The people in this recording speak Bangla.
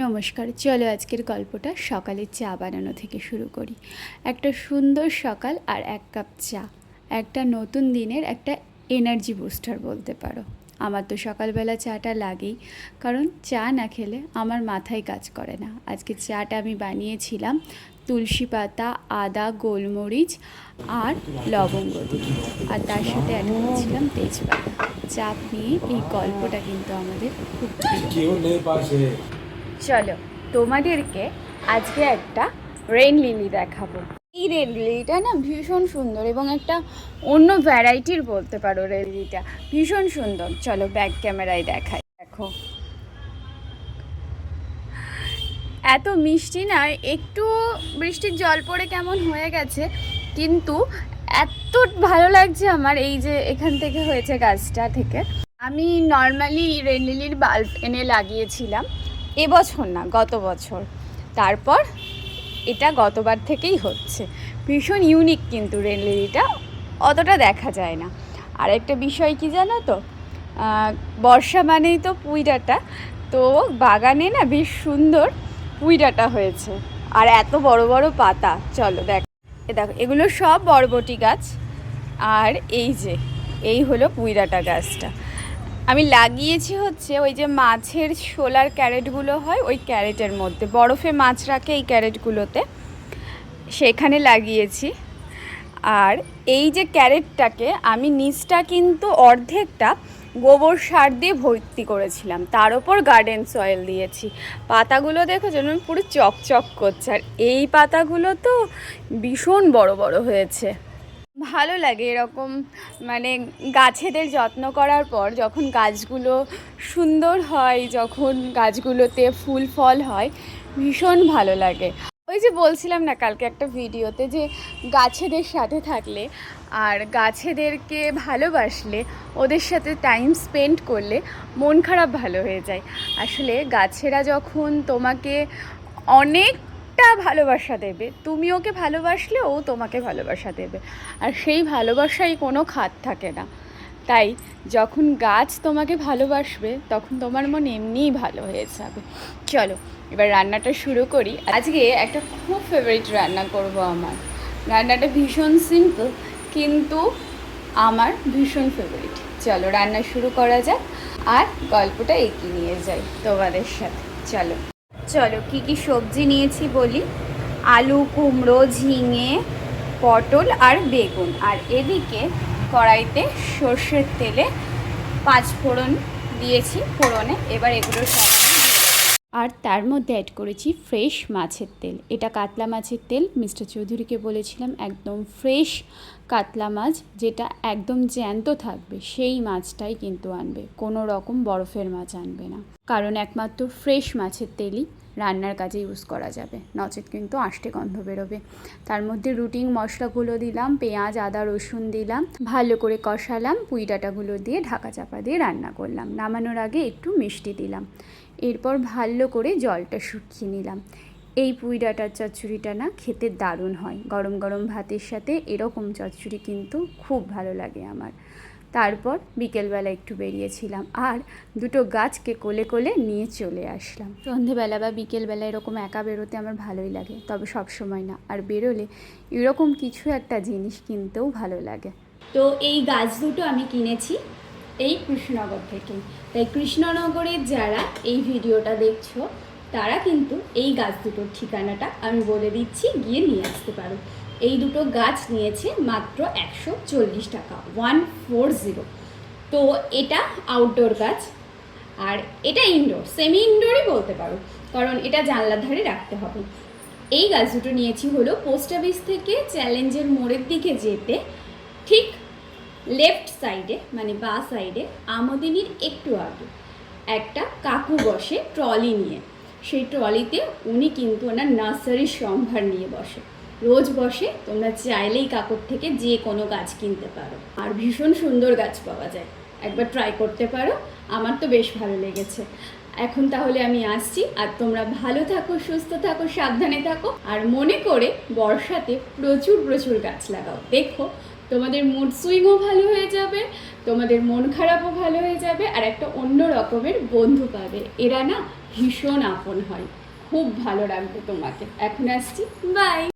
নমস্কার। চলো আজকের গল্পটা সকালের চা বানানো থেকে শুরু করি। একটা সুন্দর সকাল আর এক কাপ চা একটা নতুন দিনের একটা এনার্জি বুস্টার বলতে পারো। আমার তো সকালবেলা চাটা লাগেই, কারণ চা না খেলে আমার মাথায় কাজ করে না। আজকে চাটা আমি বানিয়েছিলাম তুলসী পাতা, আদা, গোলমরিচ আর লবঙ্গ দিয়ে, আর তার সাথে অ্যাড করেছিলাম তেজপাতা। চা নিয়ে এই গল্পটা কিন্তু আমাদের খুব প্রিয়। চলো তোমাদেরকে আজকে একটা রেন লিলি দেখাবো। এই রেন লিলিটা না ভীষণ সুন্দর এবং একটা অন্য ভ্যারাইটির বলতে পারো। রেন লিলিটা ভীষণ সুন্দর। চলো ব্যাক ক্যামেরায় দেখাই। দেখো এত মিষ্টি না, একটু বৃষ্টির জল পড়ে কেমন হয়ে গেছে, কিন্তু এত ভালো লাগছে আমার। এই যে এখান থেকে হয়েছে গাছটা থেকে, আমি নর্মালি রেন লিলির বাল্ব এনে লাগিয়েছিলাম এবছর না, গত বছর। তারপর এটা গতবার থেকেই হচ্ছে। ভীষণ ইউনিক কিন্তু রেন লিলিটা, অতটা দেখা যায় না। আর একটা বিষয় কি জানো তো, বর্ষা মানেই তো পুঁই ডাঁটা। তো বাগানে না বেশ সুন্দর পুঁই ডাঁটা হয়েছে, আর এত বড় বড় পাতা। চলো দেখো এগুলো সব বরবটি গাছ। আর এই হলো পুঁই ডাঁটা গাছটা আমি লাগিয়েছি হচ্ছে ওই যে মাছের শোলার ক্যারেটগুলো হয়, ওই ক্যারেটের মধ্যে বরফে মাছ রাখে এই ক্যারেটগুলোতে, সেখানে লাগিয়েছি। আর এই যে ক্যারেটটাকে আমি নিচটা কিন্তু অর্ধেকটা গোবর সার দিয়ে ভর্তি করেছিলাম, তার ওপর গার্ডেন সয়েল দিয়েছি। পাতাগুলো দেখো যেন পুরো চকচক করছে, আর এই পাতাগুলো তো ভীষণ বড় বড় হয়েছে। ভালো লাগে এরকম, মানে গাছেদের যত্ন করার পর যখন গাছগুলো সুন্দর হয়, যখন গাছগুলোতে ফুল ফল হয়, ভীষণ ভালো লাগে। ওই যে বলছিলাম না কালকে একটা ভিডিওতে, যে গাছেদের সাথে থাকলে আর গাছেদেরকে ভালোবাসলে, ওদের সাথে টাইম স্পেন্ড করলে মন খারাপ ভালো হয়ে যায়। আসলে গাছেরা যখন তোমাকে অনেকটা ভালোবাসা দেবে, তুমি ওকে ভালোবাসলে ও তোমাকে ভালোবাসা দেবে, আর সেই ভালোবাসায় কোনো খাত থাকে না। তাই যখন গাছ তোমাকে ভালোবাসবে তখন তোমার মন এমনিই ভালো হয়ে যাবে। চলো এবার রান্নাটা শুরু করি। আজকে একটা খুব ফেভারিট রান্না করব আমার। রান্নাটা ভীষণ সিম্পল, কিন্তু আমার ভীষণ ফেভারিট। চলো রান্না শুরু করা যাক, আর গল্পটা এগিয়ে নিয়ে যাই তোমাদের সাথে। চলো চলো কী কী সবজি নিয়েছি বলি। আলু, কুমড়ো, ঝিঙে, পটল আর বেগুন। আর এদিকে কড়াইতে সর্ষের তেলে 5 ফোড়ন দিয়েছি ফোড়নে। এবার এগুলো সব আর তার মধ্যে অ্যাড করেছি ফ্রেশ মাছের তেল। এটা কাতলা মাছের তেল। মিস্টার চৌধুরীকে বলেছিলাম একদম ফ্রেশ কাতলা মাছ, যেটা একদম জ্যান্ত থাকবে সেই মাছটাই কিন্তু আনবে, কোনো রকম বরফের মাছ আনবে না, কারণ একমাত্র ফ্রেশ মাছের তেলই রান্নার কাজে ইউজ করা যাবে, নচেত কিন্তু আষ্টে গন্ধ বেরোবে। তার মধ্যে রুটিন মশলাগুলো দিলাম, পেঁয়াজ, আদা, রসুন দিলাম, ভালো করে কষালাম, পুঁই ডাঁটাগুলো দিয়ে ঢাকা চাপা দিয়ে রান্না করলাম। নামানোর আগে একটু মিষ্টি দিলাম। এরপর ভালো করে জলটা শুকিয়ে নিলাম। এই পুঁই ডাঁটার চচ্চড়িটা না খেতে দারুণ হয়, গরম গরম ভাতের সাথে এরকম চচ্চড়ি কিন্তু খুব ভালো লাগে আমার। তারপর বিকেলবেলা একটু বেরিয়েছিলাম, আর দুটো গাছকে কোলে কোলে নিয়ে চলে আসলাম। সন্ধেবেলা বা বিকেলবেলা এরকম একা বেরোতে আমার ভালোই লাগে, তবে সব সময় না, আর বেরোলে এরকম কিছু একটা জিনিস কিনতেও ভালো লাগে। তো এই গাছ দুটো আমি কিনেছি এই কৃষ্ণনগর থেকে। তাই কৃষ্ণনগরের যারা এই ভিডিওটা দেখছো, তারা কিন্তু এই গাছ দুটোর ঠিকানাটা আমি বলে দিচ্ছি, গিয়ে নিয়ে আসতে পারো। এই দুটো গাছ নিয়েছে মাত্র 140 টাকা, 140। তো এটা আউটডোর গাছ, আর এটা ইনডোর, সেমি ইনডোরই বলতে পারো, কারণ এটা জানলার ধারে রাখতে হবে। এই গাছ দুটো নিয়েছি হলো পোস্ট অফিস থেকে চ্যালেঞ্জের মোড়ের দিকে যেতে ঠিক লেফট সাইডে, মানে বা সাইডে, আমোদিনীর একটু আগে একটা কাকু বসে ট্রলি নিয়ে। সেই ট্রলিতে উনি কিন্তু ওনার নার্সারির সম্ভার নিয়ে বসে, রোজ বসে। তোমরা চাইলেই কাকুর থেকে যে কোনো গাছ কিনতে পারো, আর ভীষণ সুন্দর গাছ পাওয়া যায়, একবার ট্রাই করতে পারো। আমার তো বেশ ভালো লেগেছে। এখন তাহলে আমি আসছি, আর তোমরা ভালো থাকো, সুস্থ থাকো, সাবধানে থাকো, আর মনে করে বর্ষাতে প্রচুর প্রচুর গাছ লাগাও। দেখো তোমাদের মুড সুইংও ভালো হয়ে যাবে, তোমাদের মন খারাপও ভালো হয়ে যাবে, আর একটা অন্য রকমের বন্ধু পাবে। এরা না ভীষণ আপন হয়, খুব ভালো রাখবে তোমাকে। এখন আসছি, বাই।